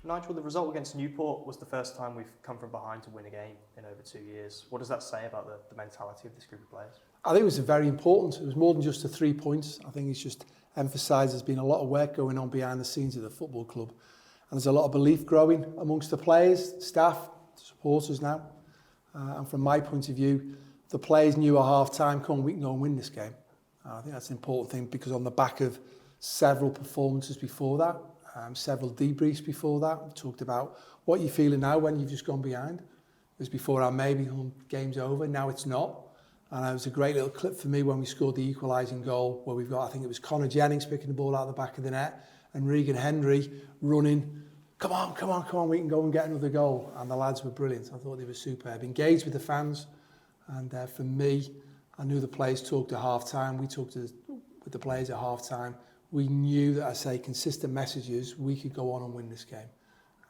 Nigel, the result against Newport was the first time we've come from behind to win a game in over 2 years. What does that say about the mentality of this group of players? I think it was very important. It was more than just the 3 points. I think it's just emphasised there's been a lot of work going on behind the scenes of the football club. And there's a lot of belief growing amongst the players, staff, supporters now. And from my point of view, the players knew at half-time, come on, we can go and win this game. I think that's an important thing because on the back of several performances before that, several debriefs before that, we talked about what you're feeling now when you've just gone behind. It was before our maybe game's over, now it's not. And it was a great little clip for me when we scored the equalising goal where we've got, I think it was Connor Jennings picking the ball out the back of the net and Regan Henry running, come on, we can go and get another goal. And the lads were brilliant. I thought they were superb. Engaged with the fans. And for me, I knew the players talked at half-time. We talked with the players at half-time. We knew that, I say, consistent messages, we could go on and win this game.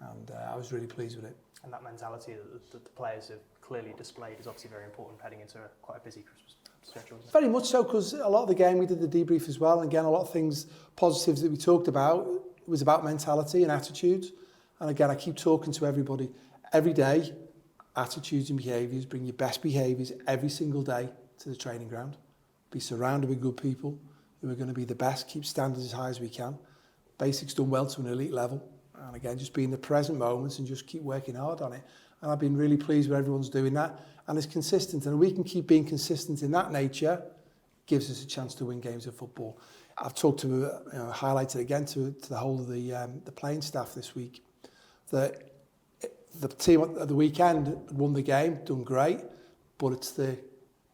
And I was really pleased with it. And that mentality that the players have clearly displayed is obviously very important heading into quite a busy Christmas schedule, isn't it? Very much so, because a lot of the game we did the debrief as well. And again, a lot of things, positives that we talked about, it was about mentality and attitudes. And again, I keep talking to everybody every day, attitudes and behaviours, bring your best behaviours every single day to the training ground. Be surrounded with good people who are going to be the best, keep standards as high as we can. Basics done well to an elite level. And again, just be in the present moments and just keep working hard on it. And I've been really pleased with everyone's doing that. And it's consistent. And we can keep being consistent in that nature, gives us a chance to win games of football. I've talked to, highlighted again to the whole of the playing staff this week, that the team at the weekend won the game, done great, but it's the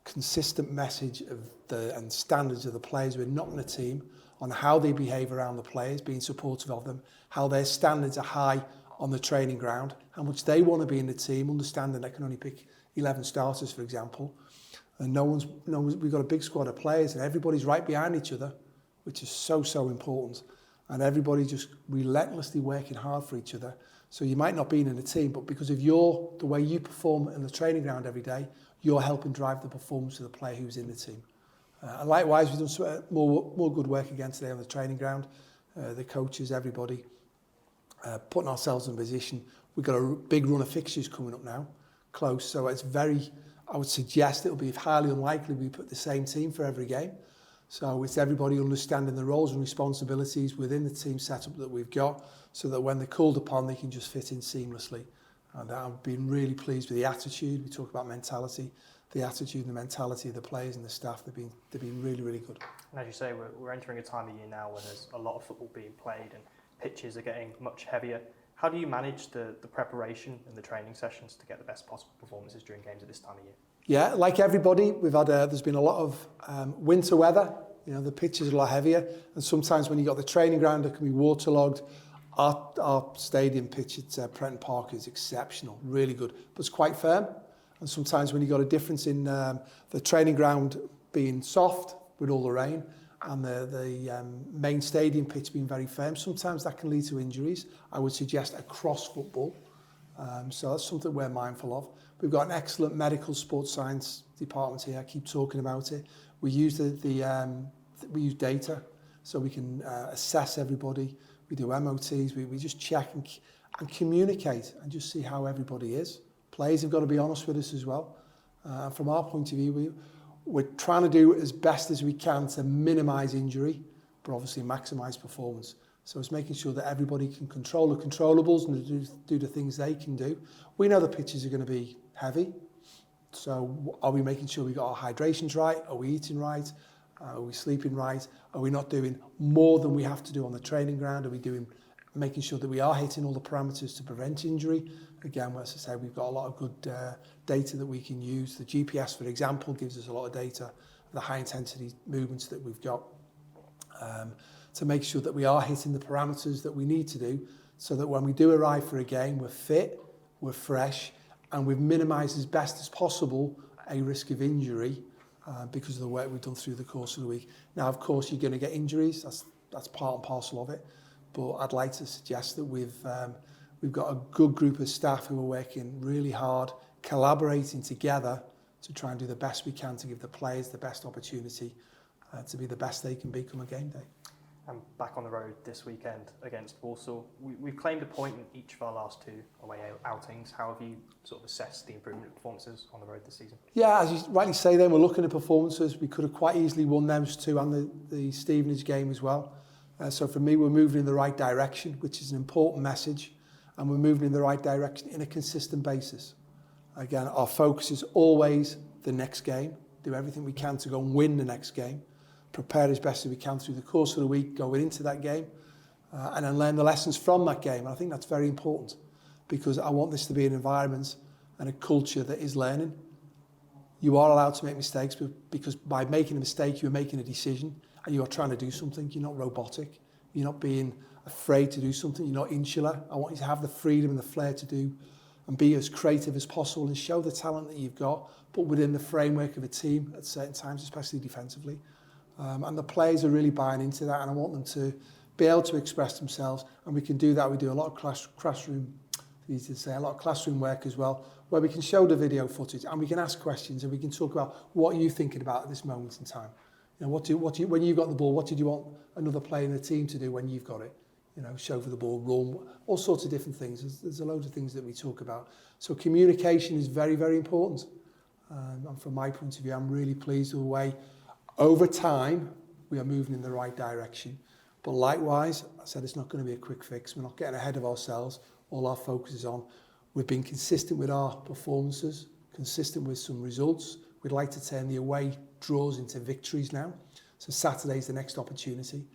consistent message of and standards of the players who are not in the team on how they behave around the players, being supportive of them, how their standards are high on the training ground, how much they want to be in the team, understanding they can only pick 11 starters, for example. And we've got a big squad of players and everybody's right behind each other, which is so important. And everybody just relentlessly working hard for each other. So you might not be in a team, but because of the way you perform in the training ground every day, you're helping drive the performance of the player who's in the team. And likewise, we've done more good work again today on the training ground. The coaches, everybody, putting ourselves in a position. We've got a big run of fixtures coming up now, close. So it's I would suggest it'll be highly unlikely we put the same team for every game. So it's everybody understanding the roles and responsibilities within the team setup that we've got, so that when they're called upon, they can just fit in seamlessly. And I've been really pleased with the attitude. We talk about mentality, the attitude and the mentality of the players and the staff. They've been really good. And as you say, we're entering a time of year now when there's a lot of football being played and pitches are getting much heavier. How do you manage the preparation and the training sessions to get the best possible performances during games at this time of year? Yeah, like everybody, there's been a lot of winter weather. The pitches are a lot heavier, and sometimes when you've got the training ground, it can be waterlogged. Our stadium pitch at Prenton Park is exceptional, really good, but it's quite firm. And sometimes when you've got a difference in the training ground being soft with all the rain and the main stadium pitch being very firm, sometimes that can lead to injuries. I would suggest across football. So that's something we're mindful of. We've got an excellent medical sports science department here. I keep talking about it. We use we use data so we can assess everybody. We do MOTs. We just check and communicate and just see how everybody is. Players have got to be honest with us as well. From our point of view, we're trying to do as best as we can to minimise injury, but obviously maximise performance. So it's making sure that everybody can control the controllables and do the things they can do. We know the pitches are going to be heavy. So are we making sure we got our hydrations right? Are we eating right? Are we sleeping right? Are we not doing more than we have to do on the training ground? Are we making sure that we are hitting all the parameters to prevent injury? Again, as I say, we've got a lot of good data that we can use. The GPS, for example, gives us a lot of data, the high intensity movements that we've got. To make sure that we are hitting the parameters that we need to do, so that when we do arrive for a game, we're fit, we're fresh, and we've minimised as best as possible a risk of injury because of the work we've done through the course of the week. Now, of course, you're going to get injuries. That's part and parcel of it. But I'd like to suggest that we've got a good group of staff who are working really hard, collaborating together to try and do the best we can to give the players the best opportunity to be the best they can be come a game day. And back on the road this weekend against Walsall. We've claimed a point in each of our last 2 away outings. How have you sort of assessed the improvement of performances on the road this season? Yeah, as you rightly say then, we're looking at performances. We could have quite easily won those 2 and the Stevenage game as well. So for me, we're moving in the right direction, which is an important message. And we're moving in the right direction in a consistent basis. Again, our focus is always the next game. Do everything we can to go and win the next game. Prepare as best as we can through the course of the week, going into that game, and then learn the lessons from that game. And I think that's very important, because I want this to be an environment and a culture that is learning. You are allowed to make mistakes, because by making a mistake, you're making a decision and you are trying to do something. You're not robotic. You're not being afraid to do something. You're not insular. I want you to have the freedom and the flair to do and be as creative as possible and show the talent that you've got, but within the framework of a team at certain times, especially defensively. And the players are really buying into that, and I want them to be able to express themselves, and we can do that. We do a lot of classroom work as well, where we can show the video footage and we can ask questions and we can talk about what you're thinking about at this moment in time. You know, when you got the ball, what did you want another player in the team to do when you've got it? You know, show for the ball, run, all sorts of different things. There's a load of things that we talk about. So communication is very, very important. And from my point of view, I'm really pleased with the way, over time, we are moving in the right direction. But likewise, I said it's not going to be a quick fix. We're not getting ahead of ourselves. All our focus is on, we've been consistent with our performances, consistent with some results. We'd like to turn the away draws into victories now. So Saturday's the next opportunity.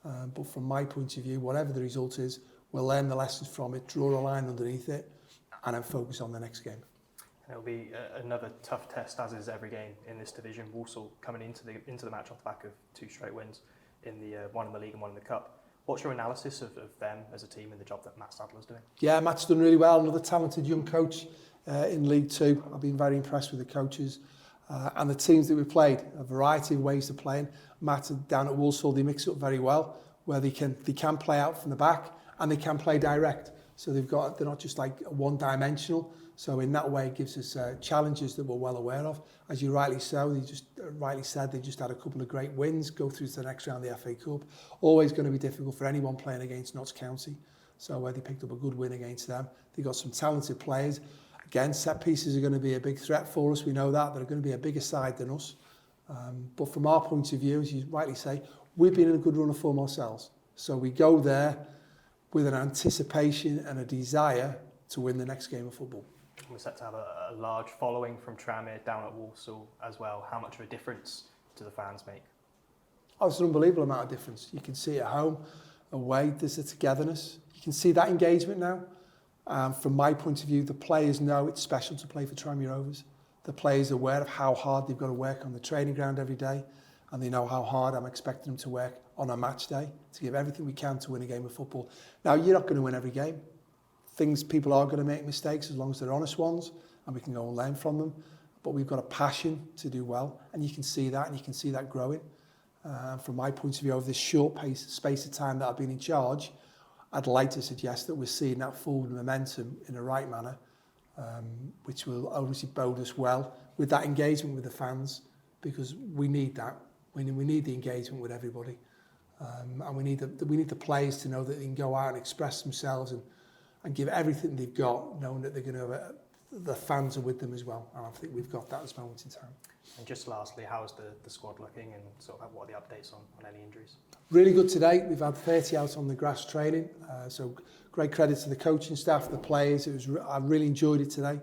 But from my point of view, whatever the result is, we'll learn the lessons from it, draw a line underneath it, and then focus on the next game. It'll be another tough test, as is every game in this division. Walsall coming into the match off the back of 2 straight wins, in the one in the league and one in the cup. What's your analysis of them as a team and the job that 𝗦𝗧𝗔𝗬's doing? Yeah, Matt's done really well. Another talented young coach in League 2. I've been very impressed with the coaches and the teams that we played. A variety of ways of playing. Matt down at Walsall, they mix it up very well, where they can play out from the back and they can play direct. So they're not just like one-dimensional. So in that way, it gives us challenges that we're well aware of. As you rightly said, they just had a couple of great wins, go through to the next round of the FA Cup. Always going to be difficult for anyone playing against Notts County. So they picked up a good win against them. They've got some talented players. Again, set pieces are going to be a big threat for us. We know that. They're going to be a bigger side than us. But from our point of view, as you rightly say, we've been in a good run of form ourselves. So we go there with an anticipation and a desire to win the next game of football. We're set to have a large following from Tranmere down at Walsall as well. How much of a difference do the fans make? Oh, it's an unbelievable amount of difference. You can see at home, away, there's a togetherness. You can see that engagement now. From my point of view, the players know it's special to play for Tranmere Rovers. The players are aware of how hard they've got to work on the training ground every day, and they know how hard I'm expecting them to work on a match day to give everything we can to win a game of football. Now, you're not going to win every game. People are going to make mistakes as long as they're honest ones, and we can go and learn from them. But we've got a passion to do well, and you can see that, and you can see that growing. From my point of view, over this short space of time that I've been in charge, I'd like to suggest that we're seeing that forward momentum in the right manner, which will obviously bode us well with that engagement with the fans, because we need that. We need the engagement with everybody, and we need the players to know that they can go out and express themselves and give everything they've got, knowing that they're going to the fans are with them as well. And I think we've got that at this moment in time. And just lastly, how's the squad looking, and sort of what are the updates on any injuries? Really good today. We've had 30 out on the grass training, so great credit to the coaching staff, the players. I really enjoyed it today.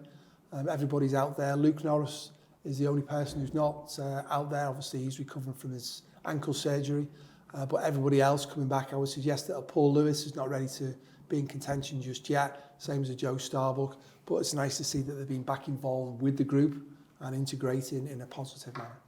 Everybody's out there. Luke Norris is the only person who's not out there. Obviously, he's recovering from his ankle surgery, but everybody else coming back. I would suggest that Paul Lewis is not ready to be in contention just yet, same as Joe Starbuck, but it's nice to see that they've been back involved with the group and integrating in a positive manner.